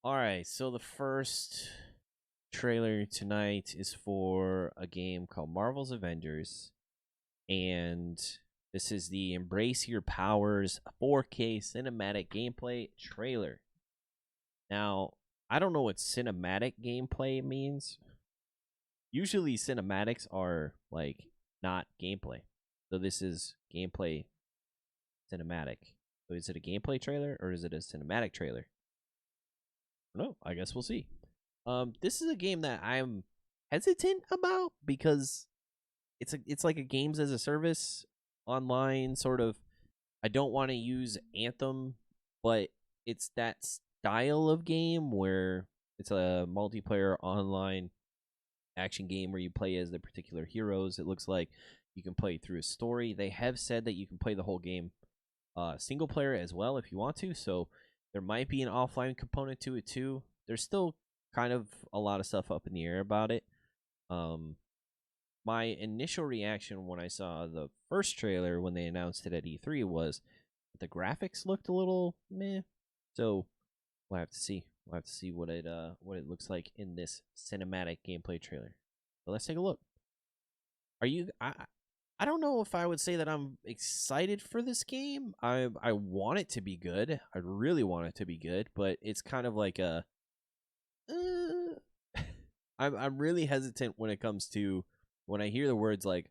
All right, so the first trailer tonight is for a game called Marvel's Avengers, and this is the Embrace Your Powers 4K cinematic gameplay trailer. Now, I don't know what cinematic gameplay means. Usually, cinematics are like not gameplay, so this is gameplay cinematic. So, is it a gameplay trailer or is it a cinematic trailer? No, I guess we'll see. This is a game that I'm hesitant about because it's like a games as a service online sort of. I don't want to use Anthem, but it's that style of game where it's a multiplayer online action game where you play as the particular heroes. It looks like you can play through a story. They have said that you can play the whole game single player as well if you want to. So there might be an offline component to it too. There's still kind of a lot of stuff up in the air about it. Um, my initial reaction when I saw the first trailer when they announced it at E3 was the graphics looked a little meh. So we'll have to see. We'll have to see what it looks like in this cinematic gameplay trailer. So let's take a look. Are you? I don't know if I would say that I'm excited for this game. I want it to be good. I really want it to be good, but it's kind of like a. I'm really hesitant when it comes to when I hear the words like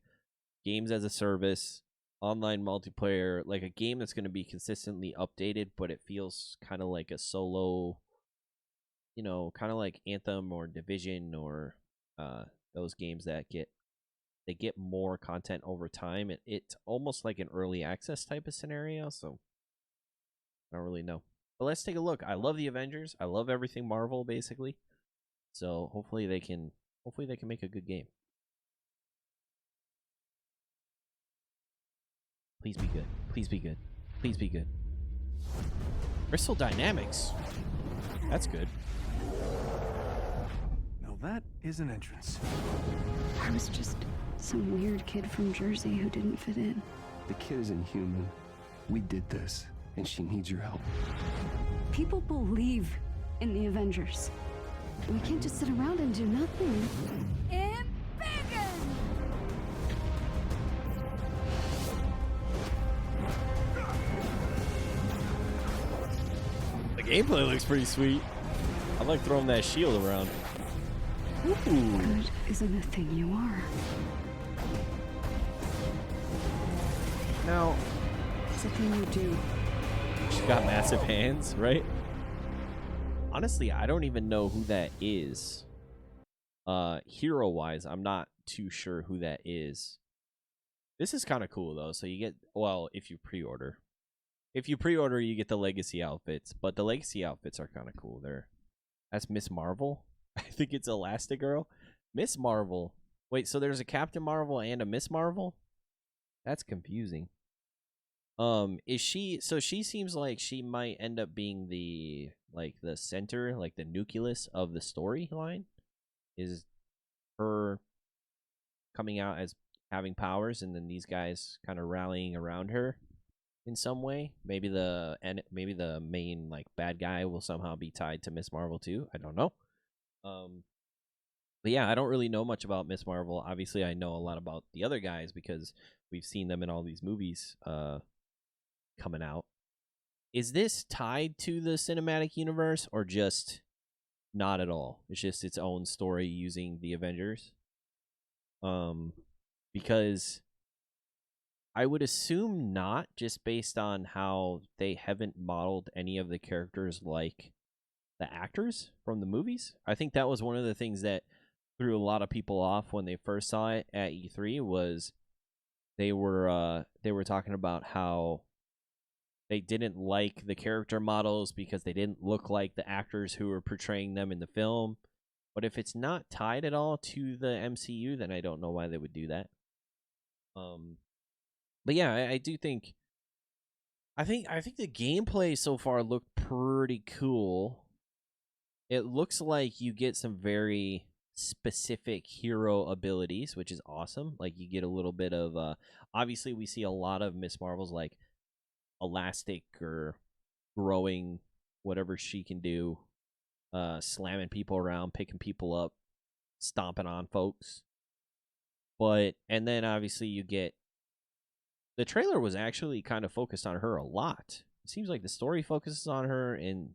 games as a service, online multiplayer, like a game that's going to be consistently updated, but it feels kind of like a solo, kind of like Anthem or Division or those games that get more content over time. It's almost like an early access type of scenario, so I don't really know. But let's take a look. I love the Avengers. I love everything Marvel basically. So hopefully they can make a good game. Please be good. Please be good. Please be good. Crystal Dynamics. That's good. Now that is an entrance. I was just some weird kid from Jersey who didn't fit in. The kid isn't human. We did this, and she needs your help. People believe in the Avengers. We can't just sit around and do nothing. The gameplay looks pretty sweet. I like throwing that shield around. Ooh. Good isn't a thing you are. Now, It's a thing you do. she's got massive hands, right? Honestly, I don't even know who that is. Hero wise, I'm not too sure who that is. This is kind of cool though. So you get, well, if you pre-order. If you pre-order, you get the legacy outfits, but the legacy outfits are kind of cool. That's Miss Marvel. I think it's Elastigirl. Miss Marvel. Wait, so there's a Captain Marvel and a Miss Marvel? That's confusing. Is she, so she seems like she might end up being the center, like the nucleus of the storyline. Is her coming out as having powers and then these guys kind of rallying around her in some way. Maybe the main like bad guy will somehow be tied to Miss Marvel too. I don't know. But yeah, I don't really know much about Miss Marvel. Obviously, I know a lot about the other guys because we've seen them in all these movies coming out. Is this tied to the cinematic universe or just not at all? It's just its own story using the Avengers. Because I would assume not, just based on how they haven't modeled any of the characters like the actors from the movies. I think that was one of the things that threw a lot of people off when they first saw it at E3 was they were talking about how they didn't like the character models because they didn't look like the actors who were portraying them in the film. But if it's not tied at all to the MCU, then I don't know why they would do that. But yeah, I do think I think the gameplay so far looked pretty cool. It looks like you get some very specific hero abilities, which is awesome. Like you get a little bit of obviously we see a lot of Miss Marvel's like elastic or growing whatever she can do slamming people around, picking people up, stomping on folks. But and then obviously you get the trailer was actually kind of focused on her a lot. It seems like the story focuses on her and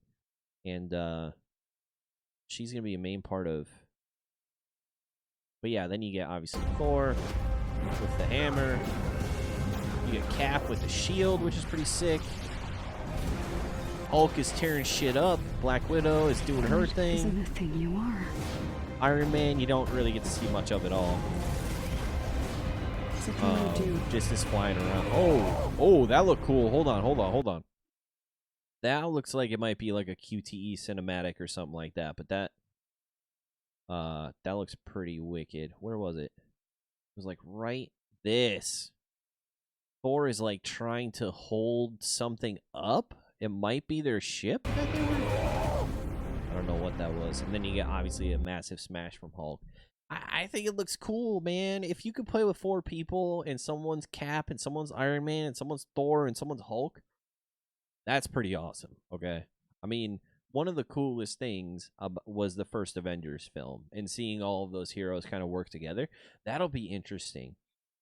she's gonna be a main part of. But yeah, then you get obviously Thor with the hammer. You get Cap with the shield, which is pretty sick. Hulk is tearing shit up. Black Widow is doing her thing. Isn't the thing you are? Iron Man, you don't really get to see much of at all. It's a thing you do. Just is flying around. Oh, that looked cool. Hold on. That looks like it might be like a QTE cinematic or something like that. But that looks pretty wicked. Where was it? It was like right this. Thor is like trying to hold something up. It might be their ship that they were. I don't know what that was. And then you get obviously a massive smash from Hulk. I think it looks cool, man. If you could play with 4 people and someone's Cap and someone's Iron Man and someone's Thor and someone's Hulk, that's pretty awesome. Okay, I mean, one of the coolest things was the first Avengers film and seeing all of those heroes kind of work together. That'll be interesting.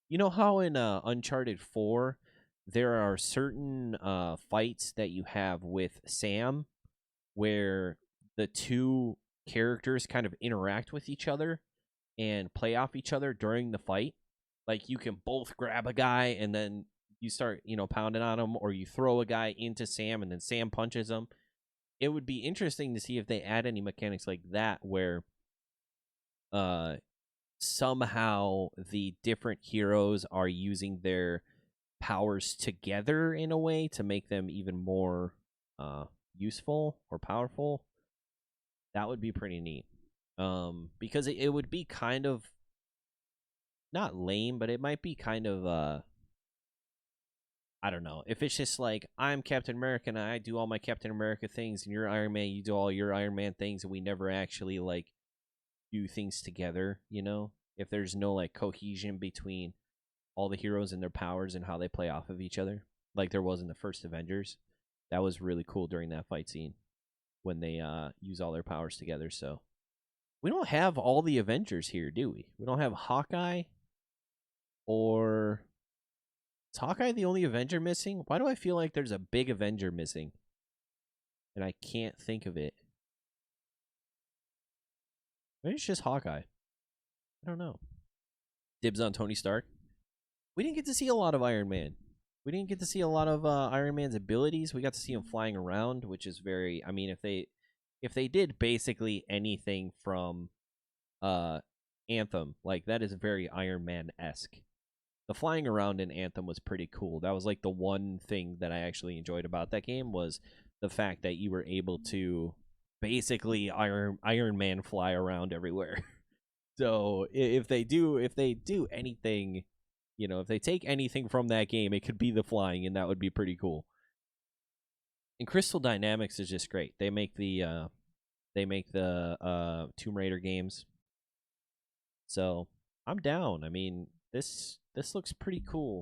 You know how in Uncharted 4 there are certain fights that you have with Sam where the two characters kind of interact with each other and play off each other during the fight. Like you can both grab a guy and then you start, pounding on him, or you throw a guy into Sam and then Sam punches him. It would be interesting to see if they add any mechanics like that where somehow the different heroes are using their powers together in a way to make them even more useful or powerful. That would be pretty neat. Because it would be kind of not lame, but it might be kind of I don't know. If it's just like I'm Captain America and I do all my Captain America things and you're Iron Man, you do all your Iron Man things, and we never actually like do things together, If there's no like cohesion between all the heroes and their powers and how they play off of each other, like there was in the first Avengers. That was really cool during that fight scene when they use all their powers together. So we don't have all the Avengers here, do we? We don't have Hawkeye, or is Hawkeye the only Avenger missing? Why do I feel like there's a big Avenger missing and I can't think of it? Maybe it's just Hawkeye. I don't know. Dibs on Tony Stark. We didn't get to see a lot of Iron Man. We didn't get to see a lot of Iron Man's abilities. We got to see him flying around, which is very. I mean, if they did basically anything from Anthem, like that is very Iron Man-esque. The flying around in Anthem was pretty cool. That was like the one thing that I actually enjoyed about that game was the fact that you were able to basically Iron Man fly around everywhere. So if they do anything, if they take anything from that game, it could be the flying, and that would be pretty cool. And Crystal Dynamics is just great. They make the Tomb Raider games. So I'm down. I mean, this looks pretty cool.